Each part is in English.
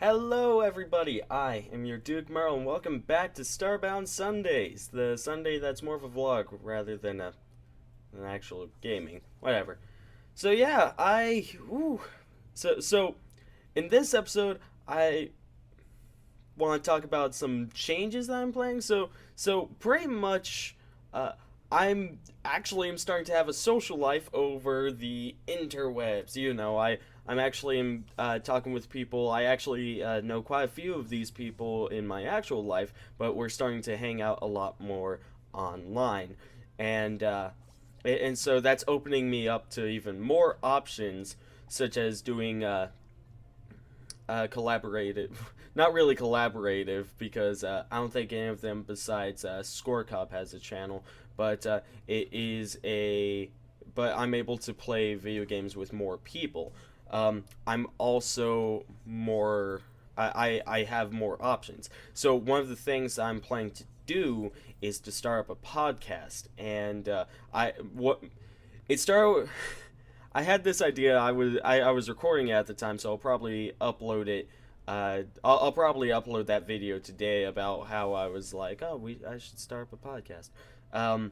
Hello everybody, I am your DukeMuRL and welcome back to Starbound Sundays, the Sunday that's more of a vlog rather than an actual gaming, whatever. So yeah, so in this episode I want to talk about some changes that I'm playing. So pretty much, uh, I'm starting to have a social life over the interwebs. I'm actually talking with people. I actually know quite a few of these people in my actual life, but we're starting to hang out a lot more online, and so that's opening me up to even more options, such as doing collaborative, not really collaborative because I don't think any of them besides Score Cup has a channel, but it is a. But I'm able to play video games with more people. I'm also more. I have more options. So one of the things I'm planning to do is to start up a podcast, and I what it started. I had this idea. I was recording it at the time, so I'll probably upload it. I'll probably upload that video today about how I was like, oh, I should start up a podcast. Um,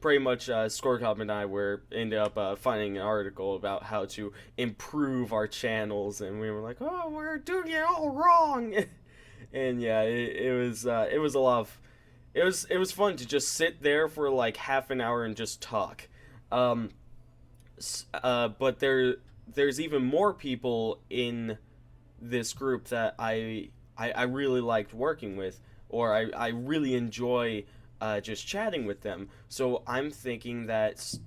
Pretty much, Scorecop and I were ended up finding an article about how to improve our channels, and we were like, oh, we're doing it all wrong. And yeah, it was a lot of it was fun to just sit there for like half an hour and just talk. Um, but there's even more people in this group that I really liked working with, or I really enjoy just chatting with them. So I'm thinking that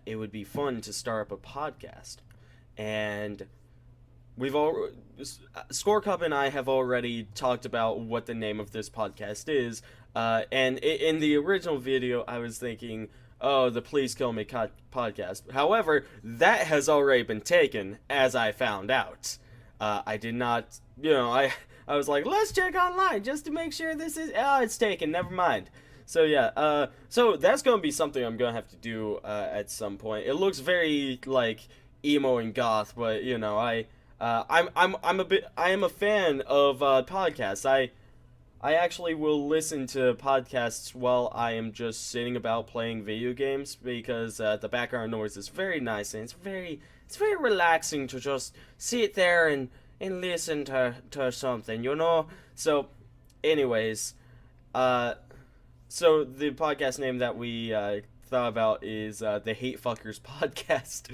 it would be fun to start up a podcast, and we've all Score Cup and I have already talked about what the name of this podcast is. And in the original video, I was thinking, oh, the Please Kill Me podcast. However, that has already been taken, as I found out. I did not, I was like, let's check online just to make sure this is. Oh, it's taken. Never mind. So yeah, so that's gonna be something I'm gonna have to do at some point. It looks very like emo and goth, but I am a fan of podcasts. I actually will listen to podcasts while I am just sitting about playing video games because the background noise is very nice, and it's very relaxing to just sit there and listen to something, you know. So, anyways, uh, so the podcast name that we thought about is the Hate Fuckers podcast,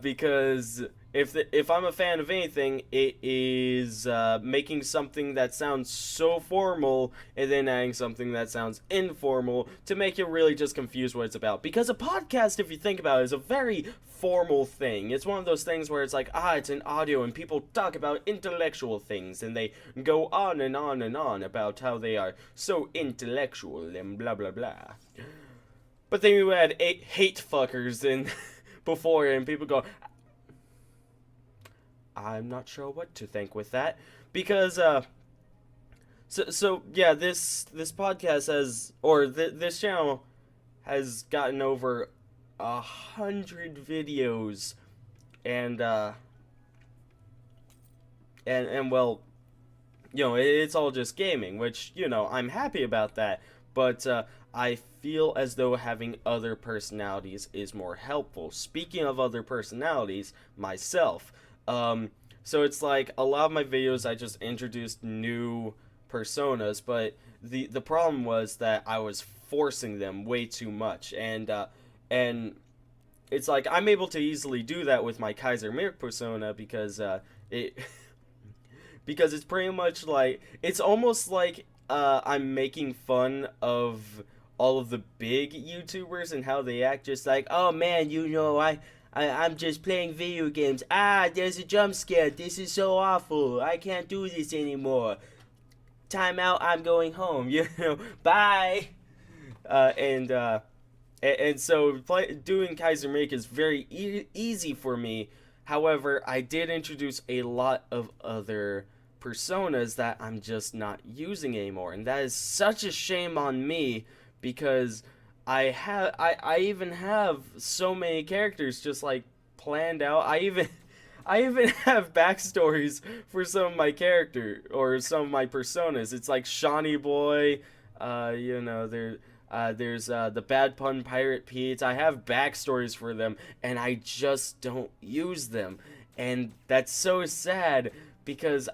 because if I'm a fan of anything, it is making something that sounds so formal and then adding something that sounds informal to make you really just confuse what it's about. Because a podcast, if you think about it, is a very formal thing. It's one of those things where it's like, it's an audio and people talk about intellectual things and they go on and on and on about how they are so intellectual and blah blah blah. But then you add hate fuckers in before and people go, I'm not sure what to think with that because so yeah, this podcast has, or this channel has gotten over 100 videos, and and well, it's all just gaming, which I'm happy about that, but I feel as though having other personalities is more helpful. Speaking of other personalities, myself. So it's like a lot of my videos I just introduced new personas, but the problem was that I was forcing them way too much, and it's like I'm able to easily do that with my Kaiser Mirk persona because it because it's pretty much like it's almost like I'm making fun of all of the big YouTubers and how they act, just like, oh man, I'm just playing video games. There's a jump scare. This is so awful. I can't do this anymore. Time out. I'm going home. Bye. And so doing Kaiser Make is very easy for me. However, I did introduce a lot of other personas that I'm just not using anymore, and that is such a shame on me because I even have so many characters just like planned out. I even have backstories for some of my character or some of my personas. It's like Shawnee Boy, you know, there's the Bad Pun Pirate Pete. I have backstories for them, and I just don't use them, and that's so sad because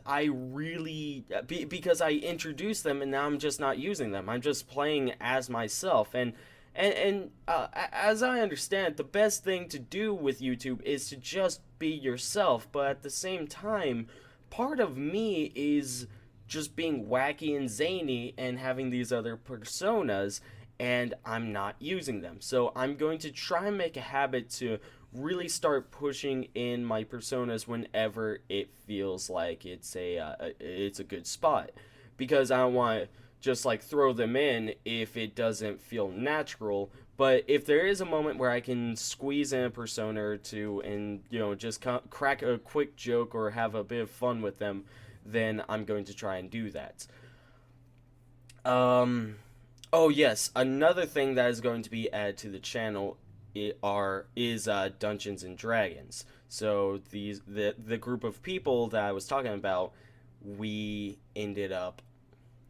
because I introduced them and now I'm just not using them. I'm just playing as myself, and as I understand, the best thing to do with YouTube is to just be yourself. But at the same time, part of me is just being wacky and zany and having these other personas, and I'm not using them. So I'm going to try and make a habit to really start pushing in my personas whenever it feels like it's a good spot, because I don't want to just like throw them in if it doesn't feel natural. But if there is a moment where I can squeeze in a persona or two and just crack a quick joke or have a bit of fun with them, then I'm going to try and do that. Um, oh yes, another thing that is going to be added to the channel is Dungeons and Dragons. So the group of people that I was talking about, we ended up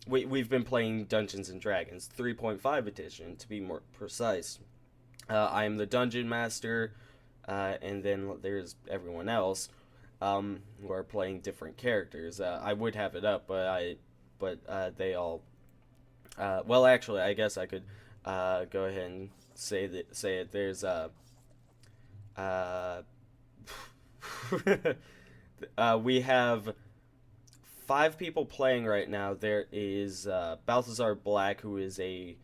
we've been playing Dungeons and Dragons 3.5 edition to be more precise. I am the dungeon master, and then there's everyone else who are playing different characters. I would have it up, but they all. Well, actually, I guess I could go ahead and say it. There's uh, we have 5 people playing right now. There is Balthazar Black, who is a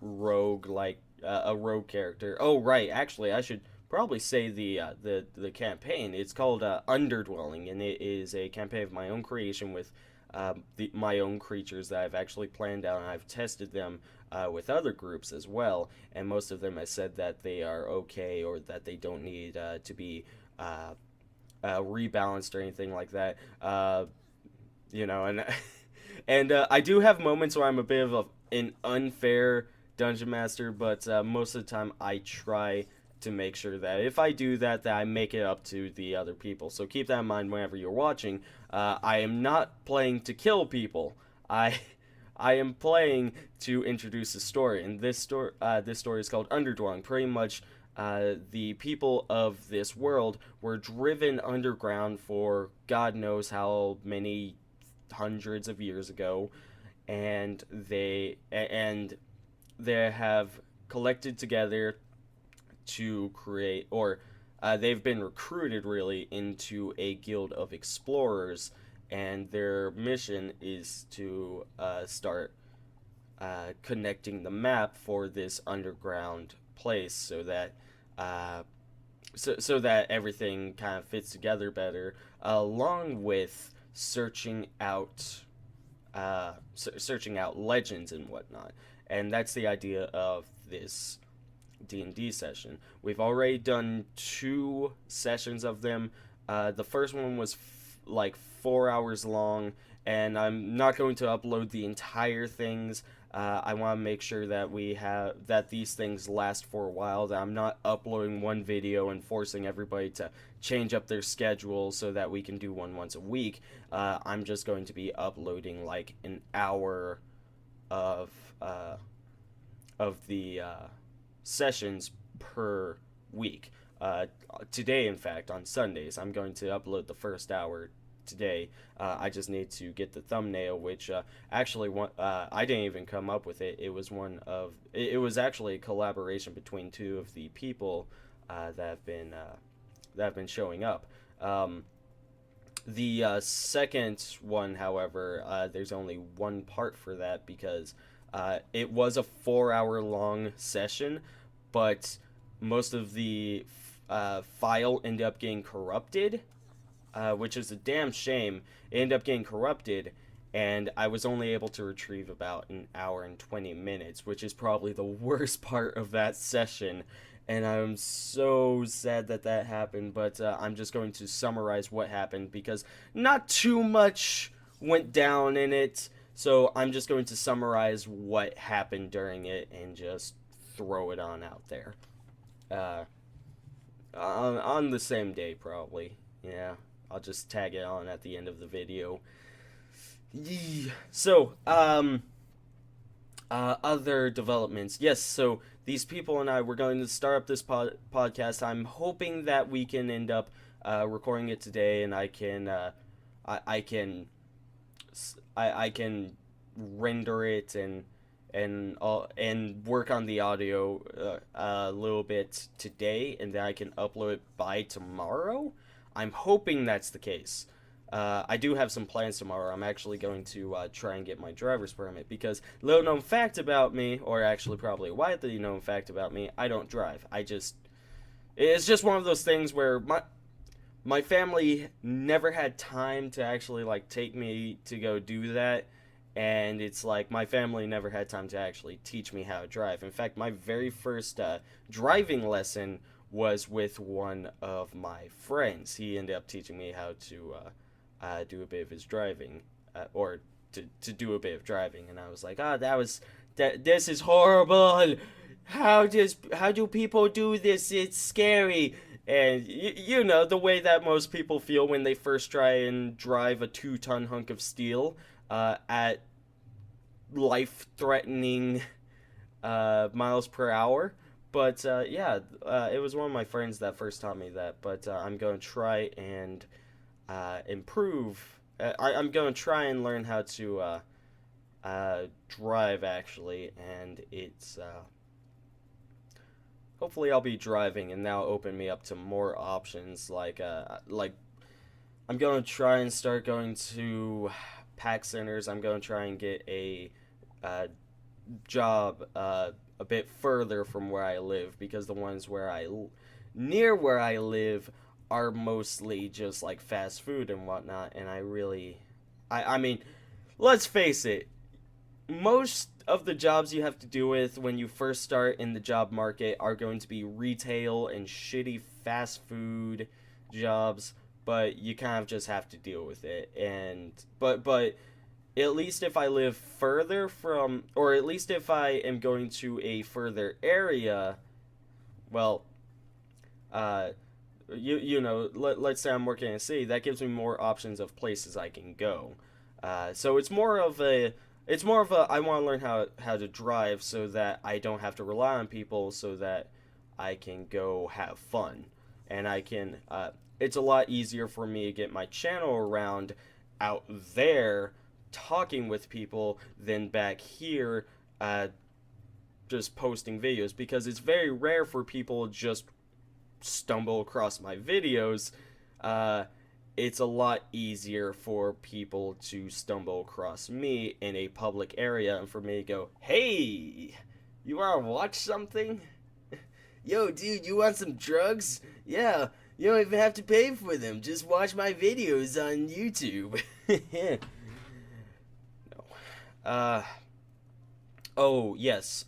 rogue, like a rogue character. Oh, right. Actually, I should probably say the campaign. It's called Underdwelling, and it is a campaign of my own creation with my own creatures that I've actually planned out, and I've tested them with other groups as well. And most of them have said that they are okay, or that they don't need to be rebalanced or anything like that. And and I do have moments where I'm a bit of an unfair dungeon master, but most of the time I try to make sure that if I do that, that I make it up to the other people. So keep that in mind whenever you're watching. I am not playing to kill people. I I am playing to introduce a story, and this story is called Underdwelling. Pretty much, the people of this world were driven underground for God knows how many hundreds of years ago, and they have collected together to create, or they've been recruited really into a guild of explorers, and their mission is to start connecting the map for this underground place so that so that everything kind of fits together better, along with searching out legends and whatnot. And that's the idea of this D&D session. We've already done 2 sessions of them. The first one was like 4 hours long, and I'm not going to upload the entire things. I want to make sure that these things last for a while, that I'm not uploading one video and forcing everybody to change up their schedule so that we can do one once a week. I'm just going to be uploading like an hour of the sessions per week. Today, in fact, on Sundays, I'm going to upload the first hour today. I just need to get the thumbnail, which actually I didn't even come up with it. It was actually a collaboration between 2 of the people that have been showing up. The second one, however, there's only one part for that because it was a 4-hour long session, but most of the file ended up getting corrupted, which is a damn shame. It ended up getting corrupted, and I was only able to retrieve about an hour and 20 minutes, which is probably the worst part of that session. And I'm so sad that happened, but I'm just going to summarize what happened because not too much went down in it. So I'm just going to summarize what happened during it and just throw it on out there. On the same day, probably. Yeah, I'll just tag it on at the end of the video. So, other developments. Yes, so these people and I, we're going to start up this podcast. I'm hoping that we can end up recording it today, and I can, I can render it and work on the audio a little bit today, and then I can upload it by tomorrow. I'm hoping that's the case. I do have some plans tomorrow. I'm actually going to try and get my driver's permit because little known fact about me, or actually probably a widely known fact about me, I don't drive. It's just one of those things where my family never had time to actually like take me to go do that, and it's like my family never had time to actually teach me how to drive. In fact, my very first driving lesson was with one of my friends. He ended up teaching me how to do a bit of his driving, or to do a bit of driving, and I was like, this is horrible. How do people do this? It's scary. And you know the way that most people feel when they first try and drive a 2-ton hunk of steel at life-threatening miles per hour. But yeah, it was one of my friends that first taught me that. But I'm going to try and improve. I'm going to try and learn how to drive actually, and it's hopefully I'll be driving and now open me up to more options like I'm going to try and start going to pack centers. I'm going to try and get a job a bit further from where I live, because the ones near where I live are mostly just like fast food and whatnot, and I mean, let's face it, most of the jobs you have to do with when you first start in the job market are going to be retail and shitty fast food jobs, but you kind of just have to deal with it. And but at least if I live further from, or at least if I am going to a further area, well, uh, you know, let's say I'm working in a city, that gives me more options of places I can go. So it's more of a I want to learn how to drive so that I don't have to rely on people, so that I can go have fun, and I can. It's a lot easier for me to get my channel around out there talking with people than back here just posting videos, because it's very rare for people just stumble across my videos. Uh, it's a lot easier for people to stumble across me in a public area and for me to go, hey, you want to watch something? Yo, dude, you want some drugs? Yeah, you don't even have to pay for them. Just watch my videos on YouTube. No. Oh, yes.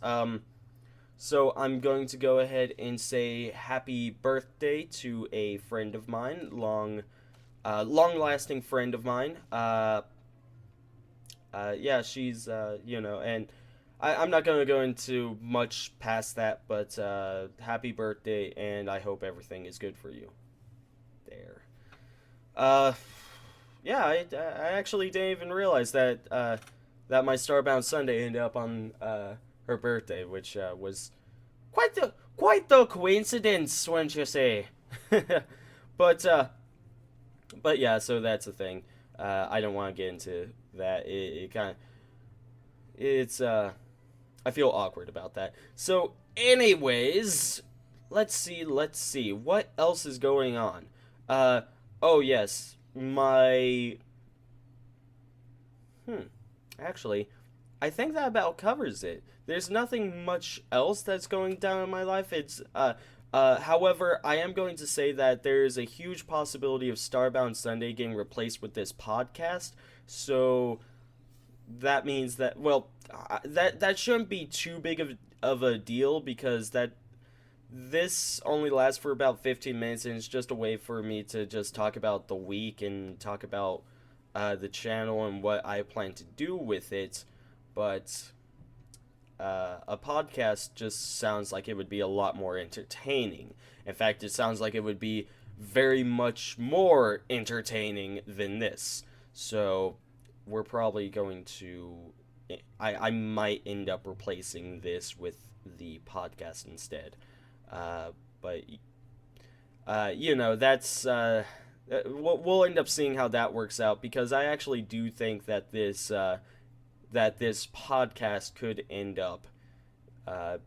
So I'm going to go ahead and say happy birthday to a friend of mine, long-lasting friend of mine. Yeah, she's, you know, and I'm not going to go into much past that, but happy birthday, and I hope everything is good for you. There. Uh, yeah, I actually didn't even realize that my Starbound Sunday ended up on her birthday, which was quite the coincidence, wouldn't you say? but but yeah, so that's the thing. I don't want to get into that. It kind of it's I feel awkward about that. So, anyways, let's see what else is going on. Oh yes, my hmm. Actually, I think that about covers it. There's nothing much else that's going down in my life. However, I am going to say that there is a huge possibility of Starbound Sunday getting replaced with this podcast. So that means that, well, that shouldn't be too big of a deal, because this only lasts for about 15 minutes, and it's just a way for me to just talk about the week and talk about the channel and what I plan to do with it. But a podcast just sounds like it would be a lot more entertaining. In fact, it sounds like it would be very much more entertaining than this. So we're probably going to. I might end up replacing this with the podcast instead. But that's we'll end up seeing how that works out, because I actually do think that this podcast could end up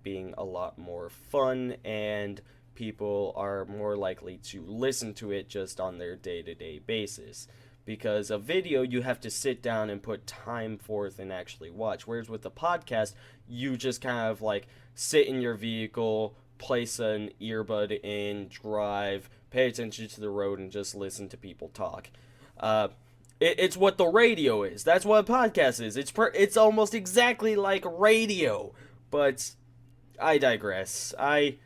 being a lot more fun, and people are more likely to listen to it just on their day-to-day basis. Because a video, you have to sit down and put time forth and actually watch. Whereas with a podcast, you just kind of like sit in your vehicle, place an earbud in, drive, pay attention to the road, and just listen to people talk. Uh, it's what the radio is. That's what a podcast is. It's almost exactly like radio, but I digress. I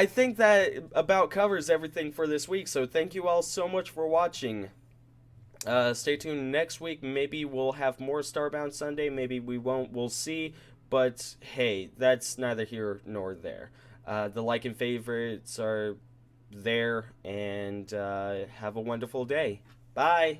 think that about covers everything for this week, so thank you all so much for watching. Stay tuned next week. Maybe we'll have more Starbound Sunday, maybe we won't, we'll see. But hey, that's neither here nor there. The like and favorites are there, and have a wonderful day. Bye!